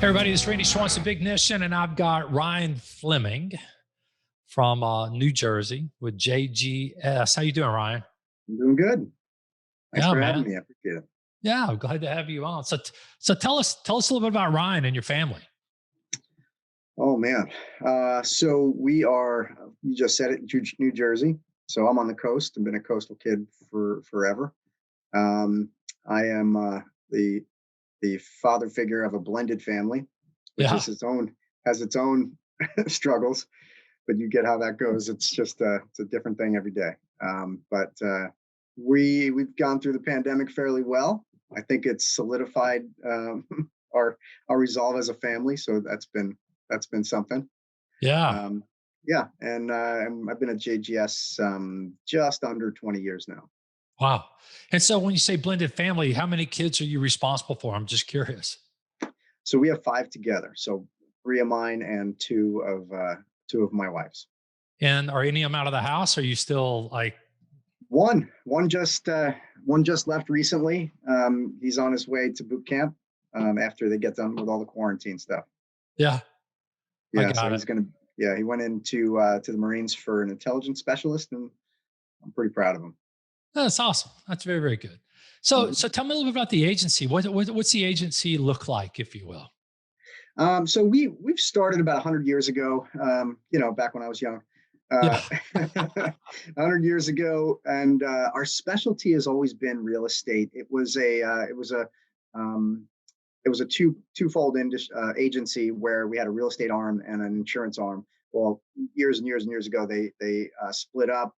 Hey everybody, it's Randy Swanson, Bignition, and I've got Ryan Fleming from New Jersey with JGS. How you doing, Ryan? I'm doing good. Thanks Yeah, for having man. me. I appreciate it. Yeah, I'm glad to have you on. So tell us a little bit about Ryan and your family. Oh man. So we are, you just said it, New Jersey. So I'm on the coast. I've been a coastal kid for forever. Um, I am the the father figure of a blended family, which Yeah, is has its own struggles, but you get how that goes. It's just it's a different thing every day. But we've gone through the pandemic fairly well. I think it's solidified our our resolve as a family. So that's been something. yeah. Um, yeah, and I've been at JGS just under 20 years now. Wow. And so when you say blended family, how many kids are you responsible for? I'm just curious. So we have five together. So three of mine and two of my wife's. And are any of them out of the house? Or are you still like, One just left recently. He's on his way to boot camp after they get done with all the quarantine stuff. yeah, I Yeah, so got it. he's gonna. Yeah, he went into to the Marines for an intelligence specialist, and I'm pretty proud of him. That's awesome. That's very, very good. So Mhm. tell me a little bit about the agency. What's the agency look like, if you will? So we've started about 100 years ago. Back when I was young, Yeah. 100 years ago, and our specialty has always been real estate. Um, it was a twofold agency where we had a real estate arm and an insurance arm. Well, years and years and years ago, they split up.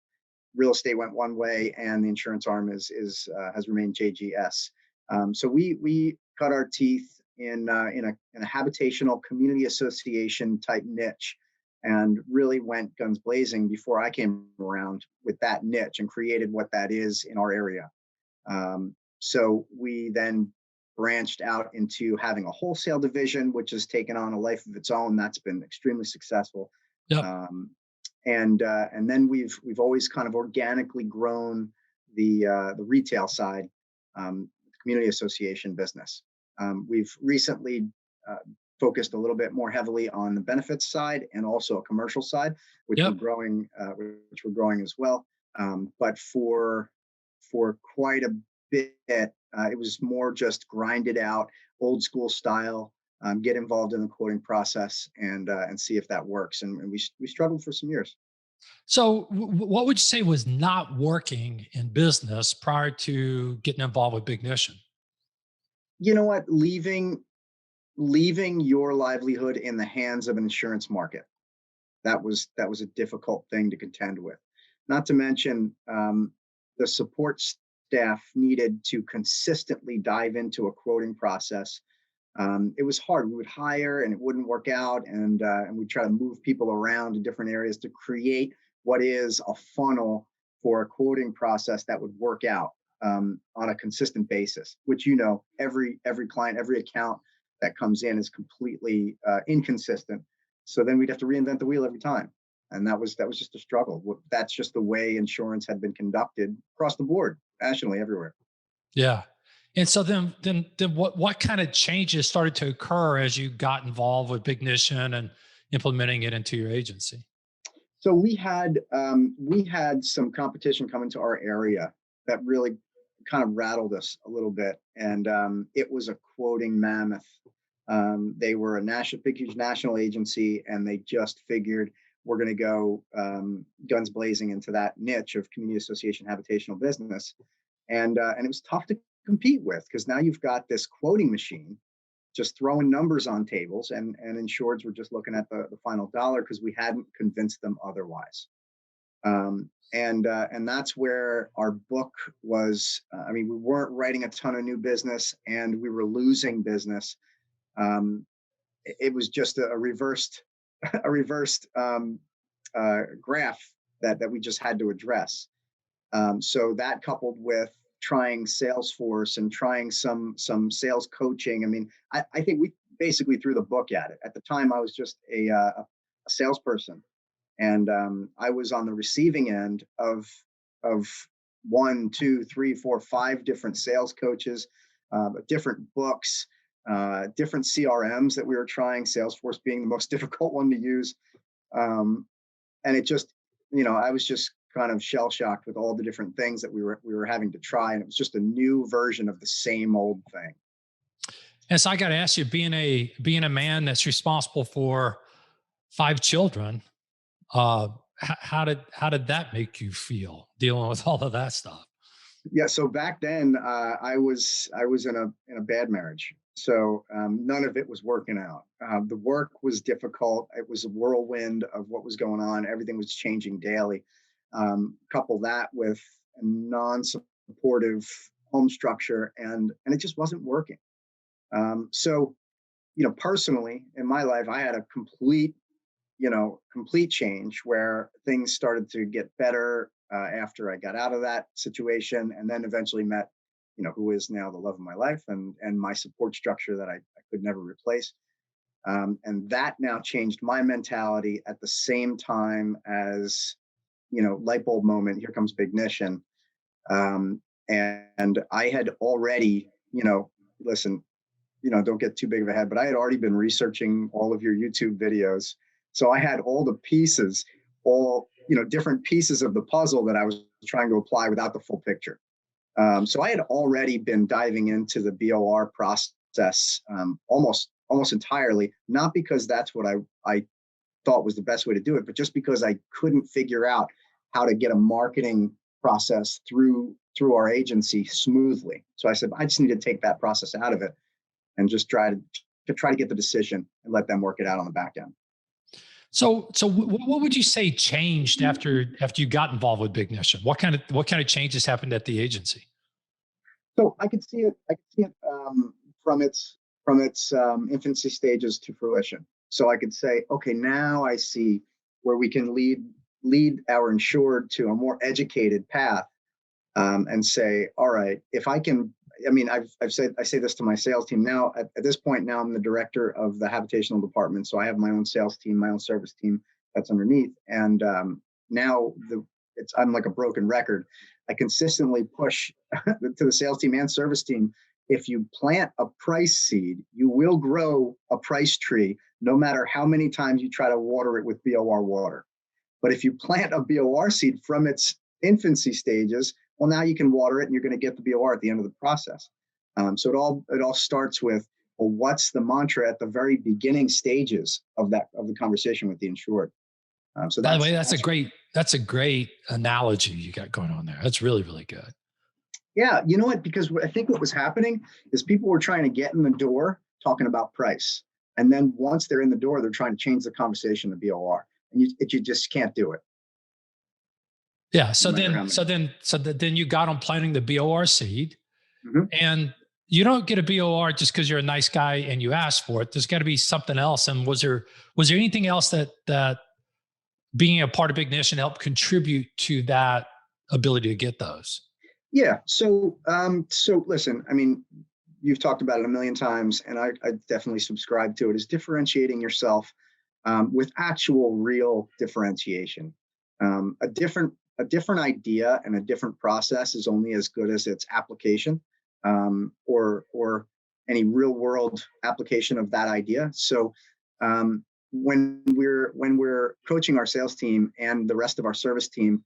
Real estate went one way, and the insurance arm is has remained JGS. So we cut our teeth in a habitational community association type niche, and really went guns blazing before I came around with that niche and created what that is in our area. So we then branched out into having a wholesale division, which has taken on a life of its own. That's been extremely successful. Yep. Um, and then we've always kind of organically grown the retail side, community association business. We've recently uh, focused a little bit more heavily on the benefits side and also a commercial side, Yep. which we're growing as well. But for quite a bit, it was more just grind it out, old school style. Get involved in the quoting process and see if that works. And we struggled for some years. So, what would you say was not working in business prior to getting involved with Bignition? You know what? Leaving your livelihood in the hands of an insurance market, that was a difficult thing to contend with. Not to mention the support staff needed to consistently dive into a quoting process. It was hard. We would hire and it wouldn't work out, and we try to move people around to different areas to create what is a funnel for a quoting process that would work out on a consistent basis. Which every client, every account that comes in is completely inconsistent. So then we'd have to reinvent the wheel every time, and that was just a struggle. That's just the way insurance had been conducted across the board, nationally, everywhere. Yeah. And so then what kind of changes started to occur as you got involved with Bignition and implementing it into your agency? So we had some competition come into our area that really kind of rattled us a little bit, and it was a quoting mammoth. They were a big, huge national agency, and they just figured we're going to go guns blazing into that niche of community association habitational business, and it was tough to compete with because now you've got this quoting machine just throwing numbers on tables, and insureds were just looking at the final dollar because we hadn't convinced them otherwise. And that's where our book was. I mean, we weren't writing a ton of new business, and we were losing business. Um, it was just a reversed a reversed graph that we just had to address. So that coupled with trying Salesforce and trying some sales coaching. I mean, I think we basically threw the book at it. At the time, I was just a salesperson, and I was on the receiving end of one, two, three, four, five different sales coaches, different books, different CRMs that we were trying, Salesforce being the most difficult one to use. And it just, I was just kind of shell shocked with all the different things that we were having to try. And it was just a new version of the same old thing. And so I got to ask you, being a man that's responsible for 5 children, how did that make you feel dealing with all of that stuff? Yeah. So back then, I was in a bad marriage. So none of it was working out. The work was difficult. It was a whirlwind of what was going on. Everything was changing daily. Couple that with a non-supportive home structure, and it just wasn't working. So personally in my life, I had a complete change where things started to get better after I got out of that situation, and then eventually met, who is now the love of my life and my support structure that I could never replace. And that now changed my mentality at the same time as, light bulb moment. Here comes Bignition. And I had already, listen, don't get too big of a head, but I had already been researching all of your YouTube videos. So I had all the pieces, different pieces of the puzzle that I was trying to apply without the full picture. So I had already been diving into the BOR process almost entirely, not because that's what I thought was the best way to do it, but just because I couldn't figure out how to get a marketing process through our agency smoothly. So I said, I just need to take that process out of it and just try to get the decision and let them work it out on the back end. So what would you say changed after you got involved with Bignition? What kind of changes happened at the agency? So I could see it. I could see it from its infancy stages to fruition. So I could say, okay, now I see where we can lead our insured to a more educated path, and say, all right, if I can. I mean, I say this to my sales team now. At this point, now I'm the director of the habitational department, so I have my own sales team, my own service team that's underneath, and now I'm like a broken record. I consistently push to the sales team and service team. If you plant a price seed, you will grow a price tree, no matter how many times you try to water it with BOR water. But if you plant a BOR seed from its infancy stages, well, now you can water it and you're going to get the BOR at the end of the process. So it all starts with, well, what's the mantra at the very beginning stages of the conversation with the insured. So By the way, that's a great analogy you got going on there. That's really, really good. yeah, you know what? Because I think what was happening is people were trying to get in the door talking about price, and then once they're in the door, they're trying to change the conversation to BOR, and you just can't do it. Yeah. No So matter how then, many. so then, so that then you got on planting the BOR seed, Mhm. and you don't get a BOR just because you're a nice guy and you ask for it. There's got to be something else. And was there anything else that being a part of Ignition helped contribute to that ability to get those? Yeah. So listen, I mean, you've talked about it a million times, and I definitely subscribe to it, is differentiating yourself with actual real differentiation. A different idea and a different process is only as good as its application, or any real world application of that idea. So when we're coaching our sales team and the rest of our service team,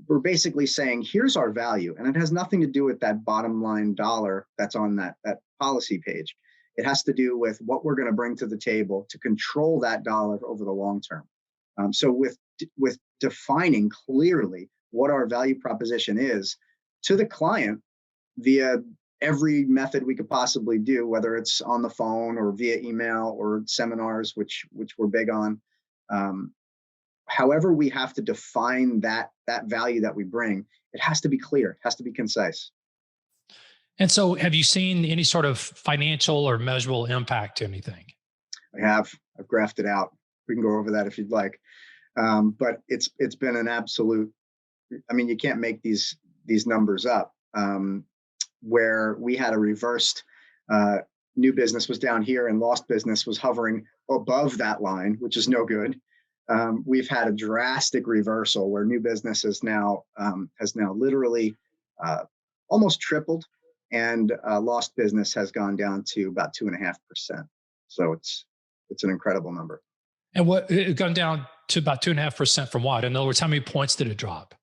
we're basically saying, here's our value. And it has nothing to do with that bottom line dollar that's on that policy page. It has to do with what we're going to bring to the table to control that dollar over the long term. So with defining clearly what our value proposition is to the client via every method we could possibly do, whether it's on the phone or via email or seminars, which we're big on. However we have to define that value that we bring, it has to be clear, it has to be concise. And so, have you seen any sort of financial or measurable impact to anything? I've graphed it out. We can go over that if you'd like. But it's been an absolute. I mean, you can't make these numbers up. Where we had a reversed, new business was down here and lost business was hovering above that line, which is no good. We've had a drastic reversal where new business has now literally almost tripled, and lost business has gone down to about 2.5%. So it's an incredible number. And what it gone down to about 2.5% from what? In other words, how many points did it drop?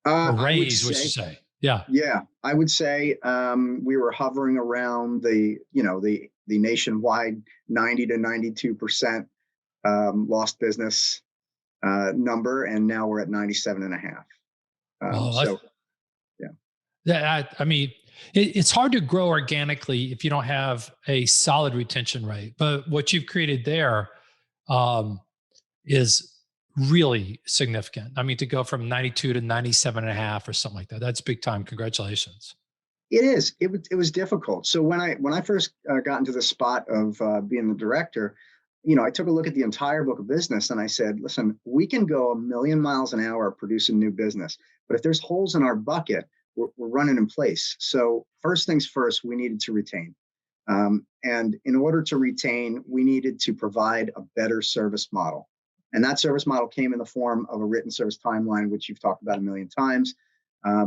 Or I would raise, what you say, say? Yeah. yeah, I would say we were hovering around the nationwide 90 to 92% lost business number, and now we're at 97 and a half. Well, So yeah, I mean, it's hard to grow organically if you don't have a solid retention rate. But what you've created there um, is really significant. I mean, to go from 92 to 97 and a half or something like that, that's big time. Congratulations. it is. It was difficult. So when I first got into the spot of being the director, I took a look at the entire book of business and I said, listen, we can go a million miles an hour producing new business, but if there's holes in our bucket, we're running in place. So first things first, we needed to retain. And in order to retain, we needed to provide a better service model. And that service model came in the form of a written service timeline, which you've talked about a million times.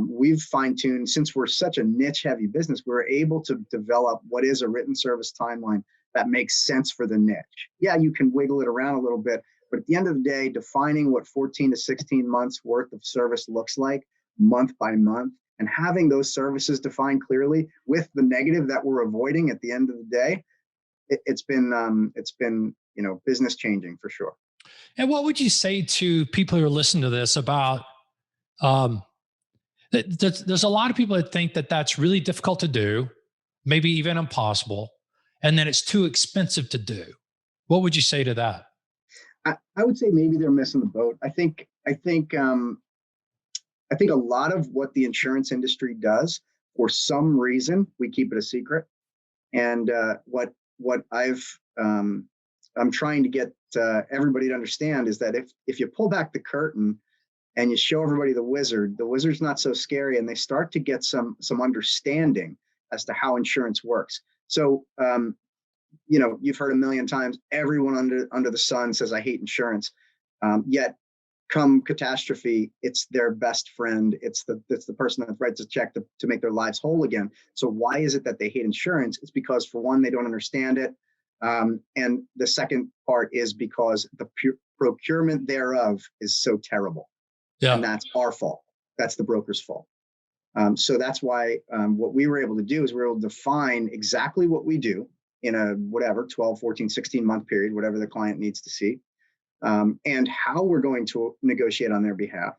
We've fine-tuned, since we're such a niche heavy business, we're able to develop what is a written service timeline that makes sense for the niche. Yeah, you can wiggle it around a little bit, but at the end of the day, defining what 14 to 16 months worth of service looks like month by month, and having those services defined clearly with the negative that we're avoiding at the end of the day, it's been business changing for sure. And what would you say to people who are listening to this about um, there's a lot of people that think that that's really difficult to do, maybe even impossible, and then it's too expensive to do. What would you say to that? I would say maybe they're missing the boat. I think a lot of what the insurance industry does, for some reason, we keep it a secret. And what I'm trying to get everybody to understand is that if you pull back the curtain and you show everybody the wizard's not so scary, and they start to get some understanding as to how insurance works. So you've heard a million times, everyone under the sun says I hate insurance, yet come catastrophe, it's their best friend. It's the person that writes a check to make their lives whole again. So why is it that they hate insurance? It's because, for one, they don't understand it. And the second part is because the procurement thereof is so terrible. Yeah. And that's our fault. That's the broker's fault. So that's why what we were able to do is we were able to define exactly what we do in a 12, 14, 16 month period, whatever the client needs to see. And how we're going to negotiate on their behalf,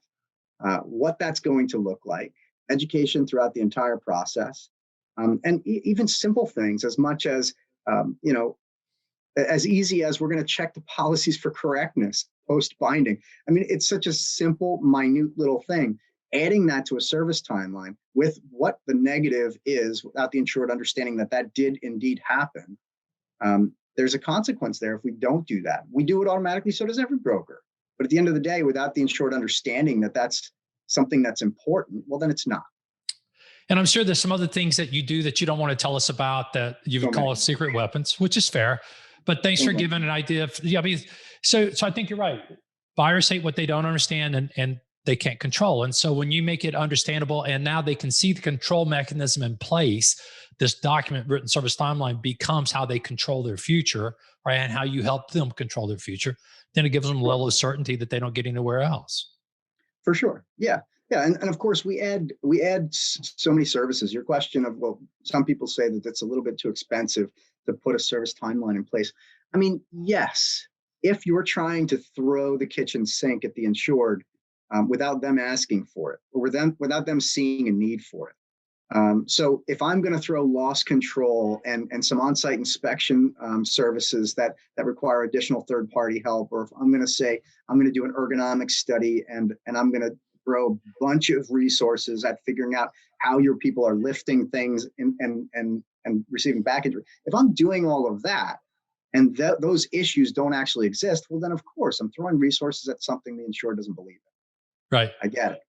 what that's going to look like, education throughout the entire process, and even simple things as much as, as easy as we're going to check the policies for correctness post-binding. I mean, it's such a simple, minute little thing. Adding that to a service timeline with what the negative is without the insured understanding that did indeed happen. There's a consequence there if we don't do that. We do it automatically, so does every broker. But at the end of the day, without the insured understanding that that's something that's important, well, then it's not. And I'm sure there's some other things that you do that you don't want to tell us about that you would call secret weapons, which is fair. But thanks for giving an idea of, I mean, so I think you're right. Buyers hate what they don't understand and they can't control. And so when you make it understandable and now they can see the control mechanism in place, this document written service timeline becomes how they control their future, right? And how you help them control their future. Then it gives them a level of certainty that they don't get anywhere else. For sure. Yeah. Yeah. And of course we add so many services. Your question of, well, some people say that it's a little bit too expensive to put a service timeline in place. I mean, yes, if you're trying to throw the kitchen sink at the insured without them asking for it, or without them seeing a need for it. So if I'm going to throw loss control and some on-site inspection services that require additional third-party help, or if I'm going to say I'm going to do an ergonomics study and I'm going to throw a bunch of resources at figuring out how your people are lifting things and receiving back injury. If I'm doing all of that and those issues don't actually exist, well, then of course I'm throwing resources at something the insured doesn't believe in. Right. I get it.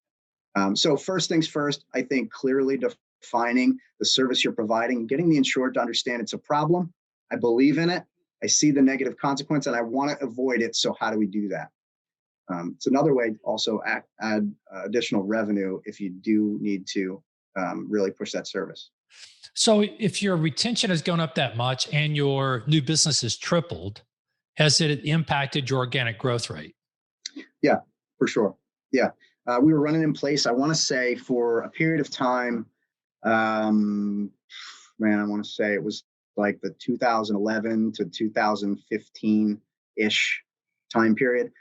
So first things first, I think clearly defining the service you're providing, getting the insured to understand it's a problem. I believe in it. I see the negative consequence and I want to avoid it. So how do we do that? It's another way to also add additional revenue if you do need to really push that service. So if your retention has gone up that much and your new business has tripled, has it impacted your organic growth rate? Yeah, for sure. Yeah. We were running in place, I want to say, for a period of time. Um, Man, I want to say it was like the 2011 to 2015 ish time period.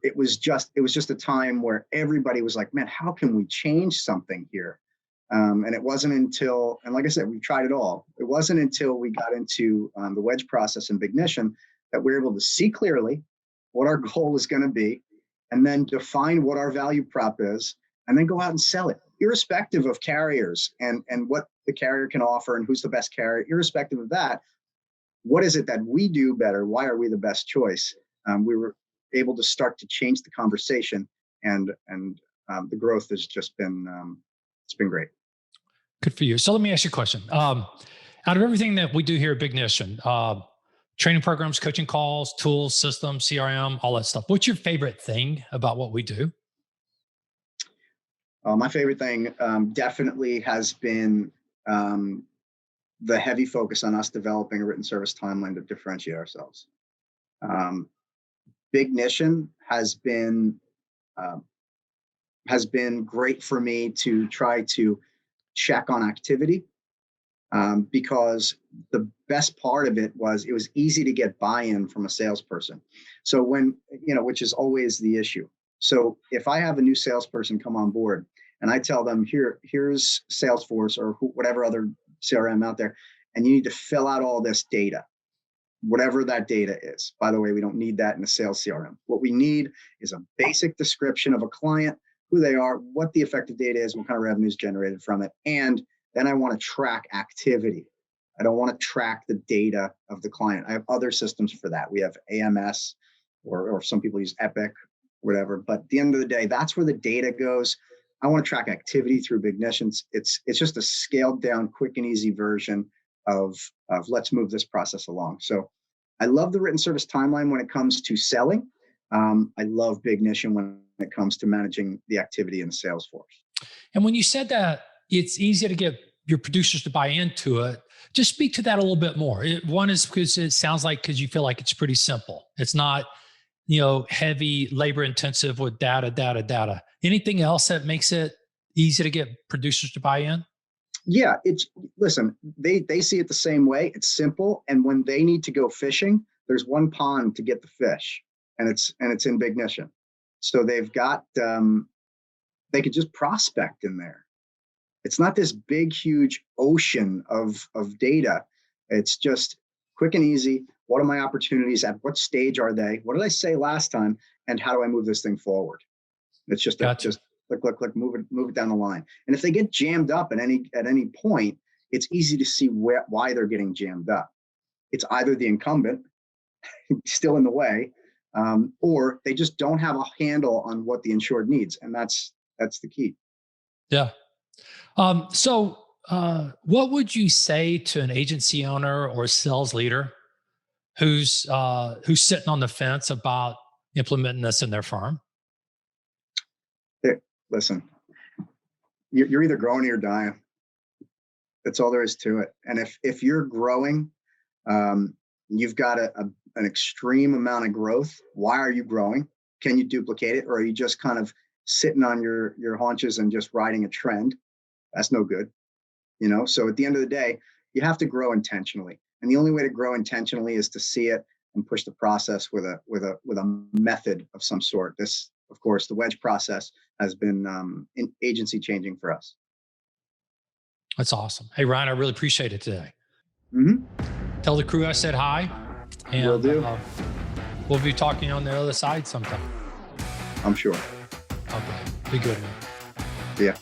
It was just a time where everybody was like, man, how can we change something here? And it wasn't until, and like I said, we tried it all. It wasn't until we got into the wedge process in Bignition that we were able to see clearly what our goal is going to be, and then define what our value prop is, and then go out and sell it, irrespective of carriers and what the carrier can offer and who's the best carrier. Irrespective of that, what is it that we do better? Why are we the best choice? We were able to start to change the conversation, and the growth has just been it's been great. Good for you. So let me ask you a question. Out of everything that we do here at Bignition, training programs, coaching calls, tools, systems, CRM, all that stuff, what's your favorite thing about what we do? My favorite thing definitely has been the heavy focus on us developing a written service timeline to differentiate ourselves. Um, Bignition uh, has been great for me to try to check on activity, because the best part of it was easy to get buy-in from a salesperson. So when, which is always the issue. So if I have a new salesperson come on board and I tell them, here's Salesforce or whatever other CRM out there, and you need to fill out all this data, whatever that data is. By the way, we don't need that in a sales CRM. What we need is a basic description of a client, who they are, what the effective data is, what kind of revenue is generated from it. And then I want to track activity. I don't want to track the data of the client. I have other systems for that. We have AMS, or some people use Epic, whatever. But at the end of the day, that's where the data goes. I want to track activity through Bignition. It's just a scaled down, quick and easy version of let's move this process along. So I love the written service timeline when it comes to selling. I love Bignition when it comes to managing the activity in the sales force. And when you said that it's easy to get your producers to buy into it, just speak to that a little bit more. One is because it sounds like, because you feel like it's pretty simple. It's not, heavy labor intensive with data. Anything else that makes it easy to get producers to buy in? Yeah, listen, they see it the same way. It's simple. And when they need to go fishing, there's one pond to get the fish, and it's in Bignition. So they've got, they could just prospect in there. It's not this big, huge ocean of data. It's just quick and easy. What are my opportunities? At what stage are they? What did I say last time? And how do I move this thing forward? It's just Gotcha. just click, move it down the line. And if they get jammed up at any point, it's easy to see why they're getting jammed up. It's either the incumbent still in the way, or they just don't have a handle on what the insured needs, and that's the key. Yeah. What would you say to an agency owner or sales leader who's sitting on the fence about implementing this in their firm? Listen, you're either growing or you're dying. That's all there is to it. And if you're growing, you've got an extreme amount of growth. Why are you growing? Can you duplicate it, or are you just kind of sitting on your haunches and just riding a trend? That's no good. So at the end of the day, you have to grow intentionally. And the only way to grow intentionally is to see it and push the process with a method of some sort. This, of course, the wedge process has been agency changing for us. That's awesome. Hey, Ryan, I really appreciate it today. Mm-hmm. Tell the crew I said hi. And Will do. We'll be talking on the other side sometime. I'm sure. Okay. Be good, man. Yeah.